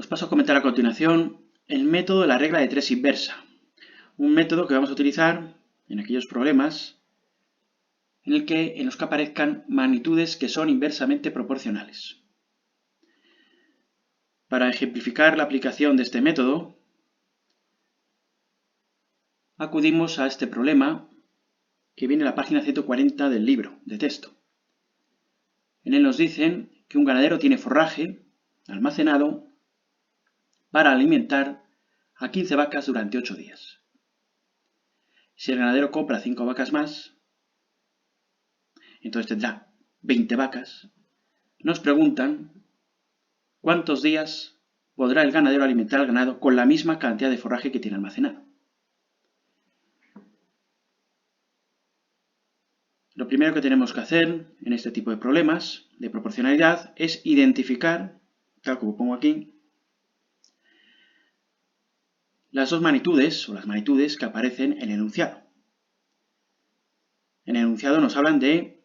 Os paso a comentar a continuación el método de la regla de 3 inversa, un método que vamos a utilizar en aquellos problemas en los que aparezcan magnitudes que son inversamente proporcionales. Para ejemplificar la aplicación de este método, acudimos a este problema que viene en la página 140 del libro de texto. En él nos dicen que un ganadero tiene forraje almacenado para alimentar a 15 vacas durante 8 días. Si el ganadero compra 5 vacas más, entonces tendrá 20 vacas. Nos preguntan cuántos días podrá el ganadero alimentar al ganado con la misma cantidad de forraje que tiene almacenado. Lo primero que tenemos que hacer en este tipo de problemas de proporcionalidad es identificar, tal como pongo aquí, las dos magnitudes o las magnitudes que aparecen en el enunciado. En el enunciado nos hablan de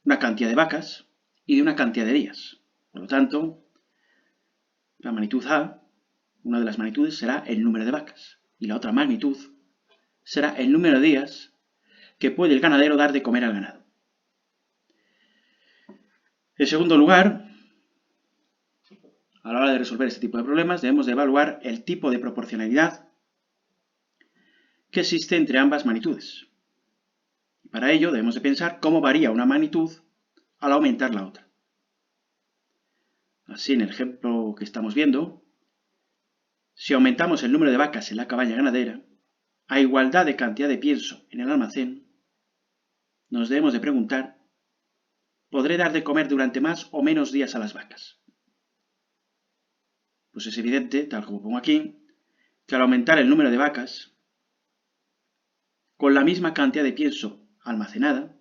una cantidad de vacas y de una cantidad de días. Por lo tanto, la magnitud A, una de las magnitudes será el número de vacas y la otra magnitud será el número de días que puede el ganadero dar de comer al ganado. En segundo lugar, a la hora de resolver este tipo de problemas debemos de evaluar el tipo de proporcionalidad que existe entre ambas magnitudes. Y para ello debemos de pensar cómo varía una magnitud al aumentar la otra. Así, en el ejemplo que estamos viendo, si aumentamos el número de vacas en la cabaña ganadera, a igualdad de cantidad de pienso en el almacén, nos debemos de preguntar, ¿podré dar de comer durante más o menos días a las vacas? Pues es evidente, tal como pongo aquí, que al aumentar el número de vacas, con la misma cantidad de pienso almacenada,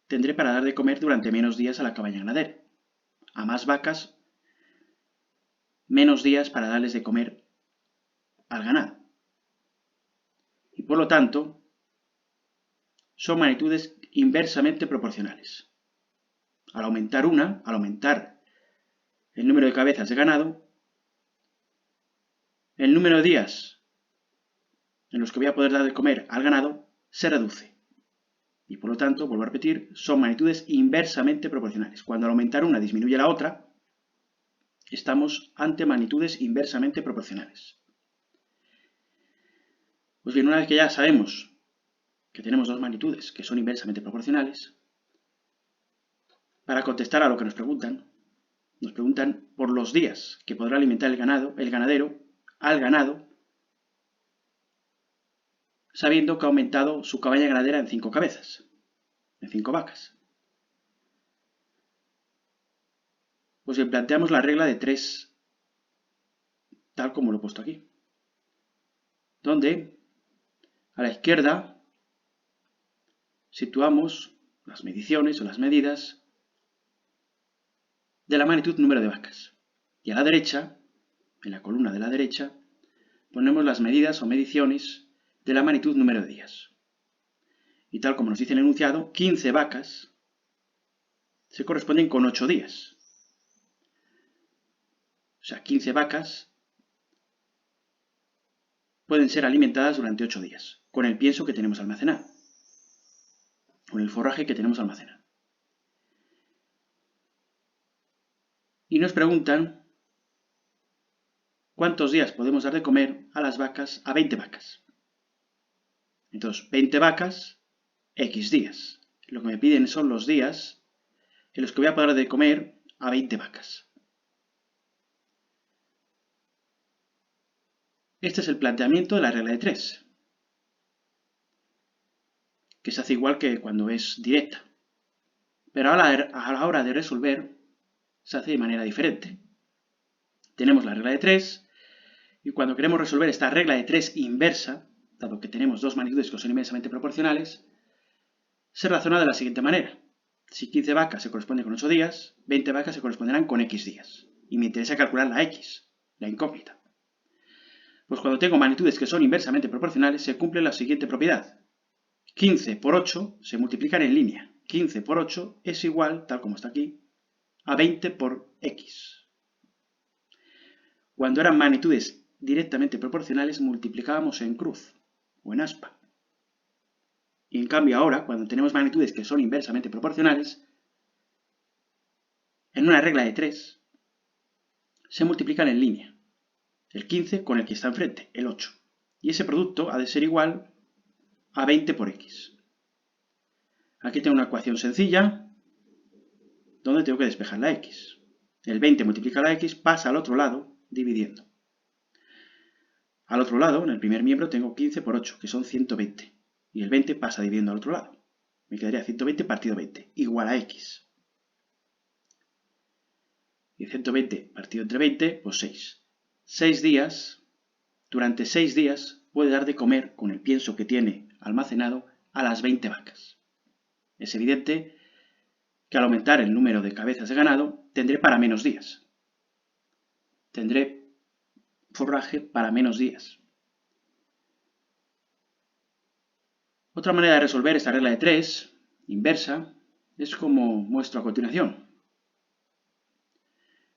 tendré para dar de comer durante menos días a la cabaña ganadera. A más vacas, menos días para darles de comer al ganado. Y por lo tanto, son magnitudes inversamente proporcionales. Al aumentar el número de cabezas de ganado, el número de días en los que voy a poder dar de comer al ganado se reduce. Y por lo tanto, vuelvo a repetir, son magnitudes inversamente proporcionales. Cuando al aumentar una disminuye la otra, estamos ante magnitudes inversamente proporcionales. Pues bien, una vez que ya sabemos que tenemos dos magnitudes que son inversamente proporcionales, para contestar a lo que nos preguntan por los días que podrá alimentar el ganadero al ganado, sabiendo que ha aumentado su cabaña ganadera en 5 cabezas, en 5 vacas. Pues bien, planteamos la regla de 3, tal como lo he puesto aquí, donde a la izquierda situamos las mediciones o las medidas de la magnitud número de vacas. Y a la derecha, en la columna de la derecha, ponemos las medidas o mediciones de la magnitud número de días. Y tal como nos dice el enunciado, 15 vacas se corresponden con 8 días. O sea, 15 vacas pueden ser alimentadas durante 8 días, con el pienso que tenemos almacenado, con el forraje que tenemos almacenado. Y nos preguntan cuántos días podemos dar de comer a las vacas, a 20 vacas. Entonces, 20 vacas, X días. Lo que me piden son los días en los que voy a poder dar de comer a 20 vacas. Este es el planteamiento de la regla de 3, que se hace igual que cuando es directa. Pero a la hora de resolver, se hace de manera diferente. Tenemos la regla de 3, y cuando queremos resolver esta regla de 3 inversa, dado que tenemos dos magnitudes que son inversamente proporcionales, se razona de la siguiente manera. Si 15 vacas se corresponden con 8 días, 20 vacas se corresponderán con X días. Y me interesa calcular la X, la incógnita. Pues cuando tengo magnitudes que son inversamente proporcionales, se cumple la siguiente propiedad. 15 por 8 se multiplican en línea. 15 por 8 es igual, tal como está aquí, a 20 por X. Cuando eran magnitudes directamente proporcionales, multiplicábamos en cruz o en aspa. Y en cambio ahora, cuando tenemos magnitudes que son inversamente proporcionales, en una regla de 3, se multiplican en línea. El 15 con el que está enfrente, el 8. Y ese producto ha de ser igual a 20 por x. Aquí tengo una ecuación sencilla, donde tengo que despejar la x. El 20 multiplica la x, pasa al otro lado, dividiendo. Al otro lado, en el primer miembro, tengo 15 por 8, que son 120. Y el 20 pasa dividiendo al otro lado. Me quedaría 120 partido 20, igual a x. Y 120 partido entre 20, pues 6. 6 días, durante 6 días, puede dar de comer, con el pienso que tiene almacenado, a las 20 vacas. Es evidente que al aumentar el número de cabezas de ganado, tendré para menos días. Tendré forraje para menos días. Otra manera de resolver esta regla de 3, inversa, es como muestro a continuación.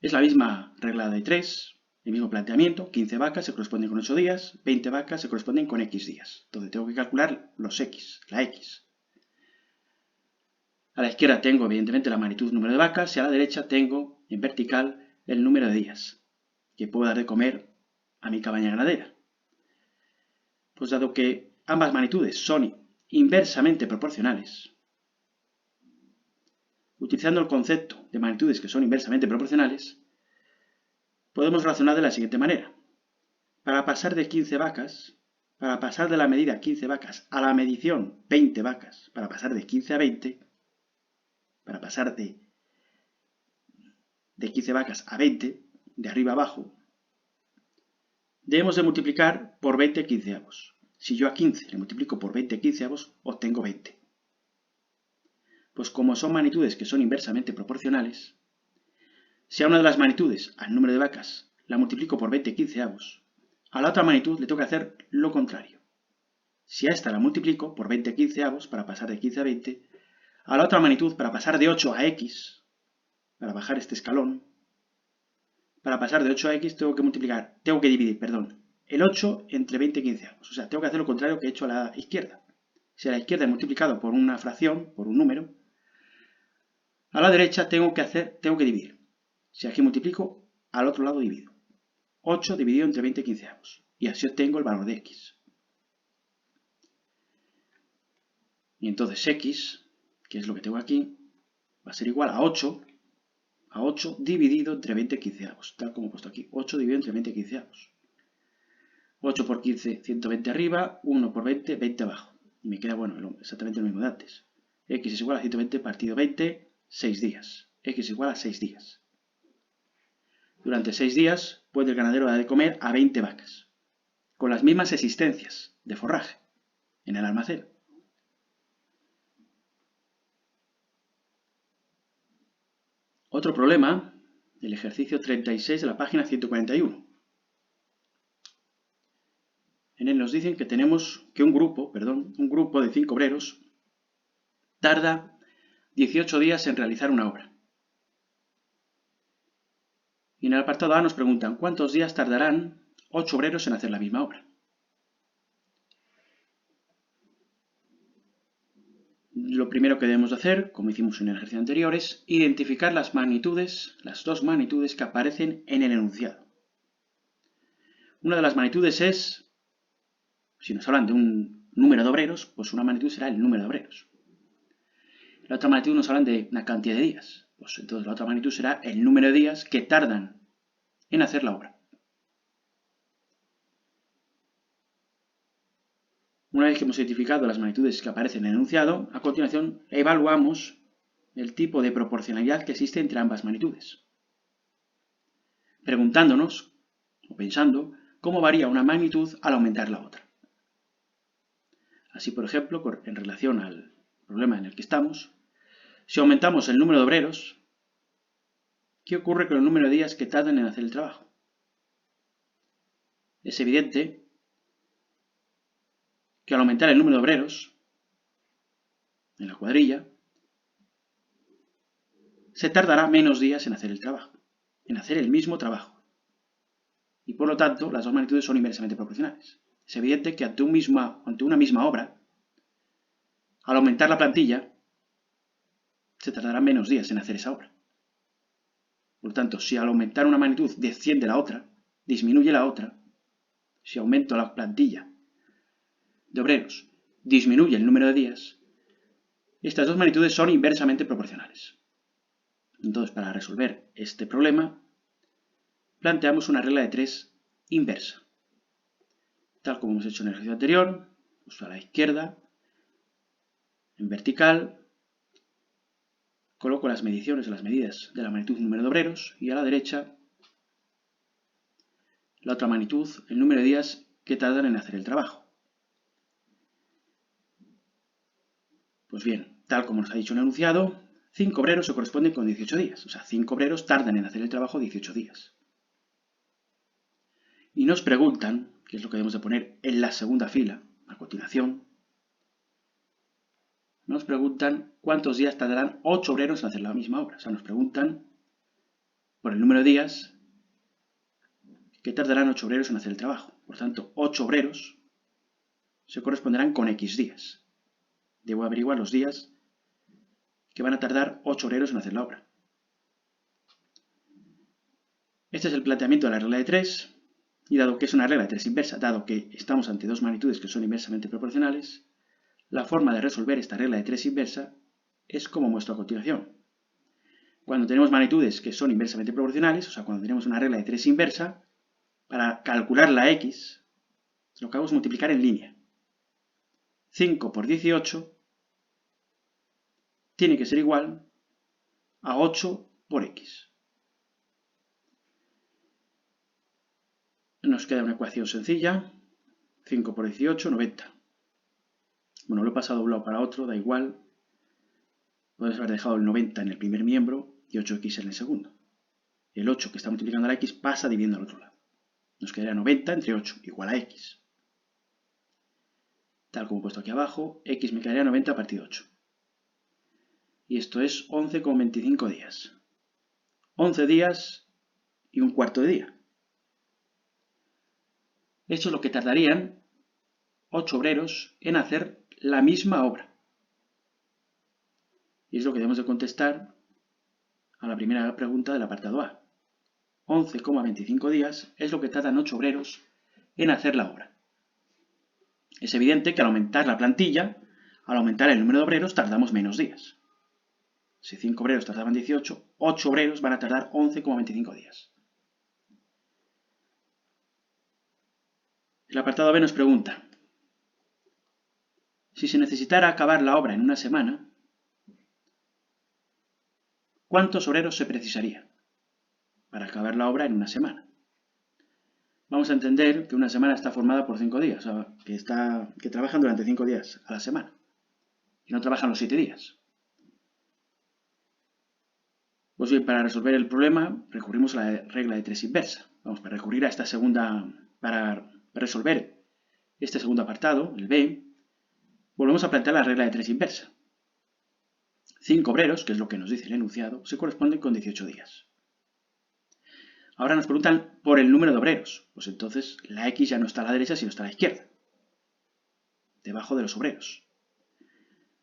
Es la misma regla de 3, el mismo planteamiento, 15 vacas se corresponden con 8 días, 20 vacas se corresponden con x días, donde tengo que calcular los x, la x. A la izquierda tengo evidentemente la magnitud número de vacas y a la derecha tengo en vertical el número de días que puedo dar de comer a mi cabaña ganadera. Pues dado que ambas magnitudes son inversamente proporcionales, utilizando el concepto de magnitudes que son inversamente proporcionales, podemos razonar de la siguiente manera. Para pasar de 15 vacas, para pasar de la medida 15 vacas a la medición 20 vacas, para pasar de 15 a 20, para pasar de 15 vacas a 20, de arriba a abajo, debemos de multiplicar por 20 quinceavos. Si yo a 15 le multiplico por 20 quinceavos, obtengo 20. Pues como son magnitudes que son inversamente proporcionales, si a una de las magnitudes, al número de vacas, la multiplico por 20 quinceavos, a la otra magnitud le tengo que hacer lo contrario. Si a esta la multiplico por 20 quinceavos para pasar de 15 a 20, a la otra magnitud para pasar de 8 a x, para bajar este escalón, para pasar de 8 a x tengo que dividir, el 8 entre 20 quinceavos. O sea, tengo que hacer lo contrario que he hecho a la izquierda. Si a la izquierda he multiplicado por una fracción, por un número, a la derecha tengo que dividir. Si aquí multiplico, al otro lado divido. 8 dividido entre 20 quinceavos. Y así obtengo el valor de x. Y entonces x, que es lo que tengo aquí, va a ser igual a 8 dividido entre 20 quinceavos, tal como he puesto aquí. 8 dividido entre 20 quinceavos. 8 por 15, 120 arriba, 1 por 20, 20 abajo. Y me queda, exactamente lo mismo de antes. X es igual a 120 partido 20, 6 días. X es igual a 6 días. Durante 6 días puede el ganadero dar de comer a 20 vacas, con las mismas existencias de forraje en el almacén. Otro problema, el ejercicio 36 de la página 141. En él nos dicen que un grupo de 5 obreros tarda 18 días en realizar una obra. Y en el apartado A nos preguntan cuántos días tardarán 8 obreros en hacer la misma obra. Lo primero que debemos hacer, como hicimos en el ejercicio anterior, es identificar las dos magnitudes que aparecen en el enunciado. Una de las magnitudes es, si nos hablan de un número de obreros, pues una magnitud será el número de obreros. La otra magnitud nos hablan de una cantidad de días, pues entonces la otra magnitud será el número de días que tardan en hacer la obra. Una vez que hemos identificado las magnitudes que aparecen en el enunciado, a continuación evaluamos el tipo de proporcionalidad que existe entre ambas magnitudes, preguntándonos o pensando cómo varía una magnitud al aumentar la otra. Así, por ejemplo, en relación al problema en el que estamos, si aumentamos el número de obreros, ¿qué ocurre con el número de días que tardan en hacer el trabajo? Es evidente que al aumentar el número de obreros en la cuadrilla, se tardará menos días en hacer el trabajo, en hacer el mismo trabajo. y por lo tanto las dos magnitudes son inversamente proporcionales. Es evidente que ante una misma obra, al aumentar la plantilla, se tardarán menos días en hacer esa obra. Por lo tanto, si al aumentar una magnitud desciende la otra, disminuye la otra, si aumento la plantilla de obreros, disminuye el número de días, estas dos magnitudes son inversamente proporcionales. Entonces, para resolver este problema, planteamos una regla de 3 inversa. Tal como hemos hecho en el ejercicio anterior, pues a la izquierda, en vertical, coloco las mediciones o las medidas de la magnitud número de obreros y a la derecha la otra magnitud, el número de días que tardan en hacer el trabajo. Pues bien, tal como nos ha dicho el enunciado, 5 obreros se corresponden con 18 días. O sea, 5 obreros tardan en hacer el trabajo 18 días. Y nos preguntan, que es lo que debemos de poner en la segunda fila, a continuación, nos preguntan cuántos días tardarán 8 obreros en hacer la misma obra. O sea, nos preguntan por el número de días que tardarán 8 obreros en hacer el trabajo. Por tanto, 8 obreros se corresponderán con X días. Debo averiguar los días que van a tardar 8 obreros en hacer la obra. Este es el planteamiento de la regla de 3, y dado que es una regla de 3 inversa, dado que estamos ante dos magnitudes que son inversamente proporcionales, la forma de resolver esta regla de 3 inversa es como muestro a continuación. Cuando tenemos magnitudes que son inversamente proporcionales, o sea, cuando tenemos una regla de 3 inversa, para calcular la X, lo que hago es multiplicar en línea. 5 por 18 tiene que ser igual a 8 por X. Nos queda una ecuación sencilla. 5 por 18, 90. Bueno, lo he pasado de un lado para otro, da igual. Puedes haber dejado el 90 en el primer miembro y 8x en el segundo. El 8 que está multiplicando a la x pasa dividiendo al otro lado. Nos quedaría 90 entre 8 igual a x. Tal como he puesto aquí abajo, x me quedaría 90 partido 8. Y esto es 11,25 días. 11 días y un cuarto de día. Eso es lo que tardarían 8 obreros en hacer la misma obra. Y es lo que debemos de contestar a la primera pregunta del apartado A. 11,25 días es lo que tardan 8 obreros en hacer la obra. Es evidente que al aumentar la plantilla, al aumentar el número de obreros, tardamos menos días. Si 5 obreros tardaban 18, 8 obreros van a tardar 11,25 días. El apartado B nos pregunta, si se necesitara acabar la obra en una semana, ¿cuántos obreros se precisaría para acabar la obra en una semana? Vamos a entender que una semana está formada por 5 días, o sea, que trabajan durante 5 días a la semana, y no trabajan los 7 días. Pues bien, para resolver el problema recurrimos a la regla de 3 inversa. Vamos a recurrir a esta segunda, para resolver este segundo apartado, el B, volvemos a plantear la regla de 3 inversa. 5 obreros, que es lo que nos dice el enunciado, se corresponden con 18 días. Ahora nos preguntan por el número de obreros. Pues entonces la X ya no está a la derecha, sino está a la izquierda, debajo de los obreros.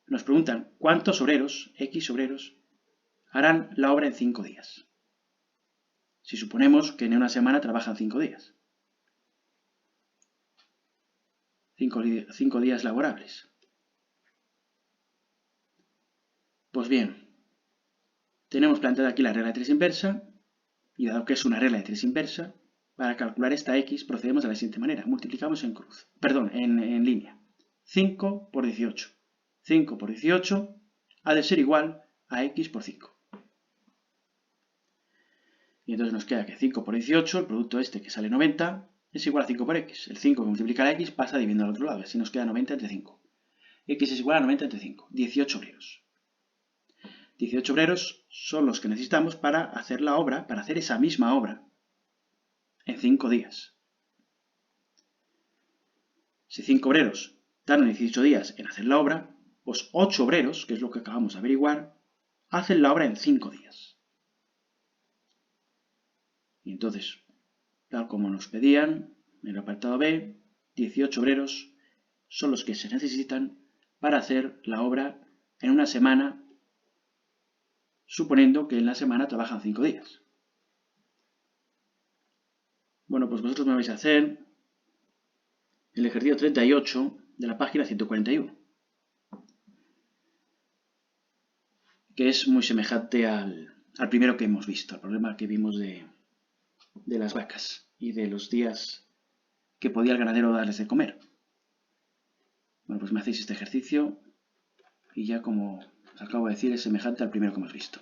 Nos preguntan cuántos obreros, X obreros, harán la obra en 5 días. Si suponemos que en una semana trabajan 5 días. 5 días laborables. Pues bien, tenemos planteada aquí la regla de 3 inversa, y dado que es una regla de 3 inversa, para calcular esta X procedemos de la siguiente manera. Multiplicamos en línea. 5 por 18. 5 por 18 ha de ser igual a X por 5. Y entonces nos queda que 5 por 18, el producto este que sale 90, es igual a 5 por X. El 5 que multiplica la X pasa dividiendo al otro lado, así nos queda 90 entre 5. X es igual a 90 entre 5, 18 obreros. 18 obreros son los que necesitamos para hacer la obra, para hacer esa misma obra, en 5 días. Si 5 obreros tardan 18 días en hacer la obra, pues 8 obreros, que es lo que acabamos de averiguar, hacen la obra en 5 días. Y entonces tal como nos pedían en el apartado B, 18 obreros son los que se necesitan para hacer la obra en una semana, suponiendo que en la semana trabajan 5 días. Bueno, pues vosotros me vais a hacer el ejercicio 38 de la página 141, que es muy semejante al primero que hemos visto, al problema que vimos de las vacas y de los días que podía el ganadero darles de comer. Bueno, pues me hacéis este ejercicio y ya, como os acabo de decir, es semejante al primero que hemos visto.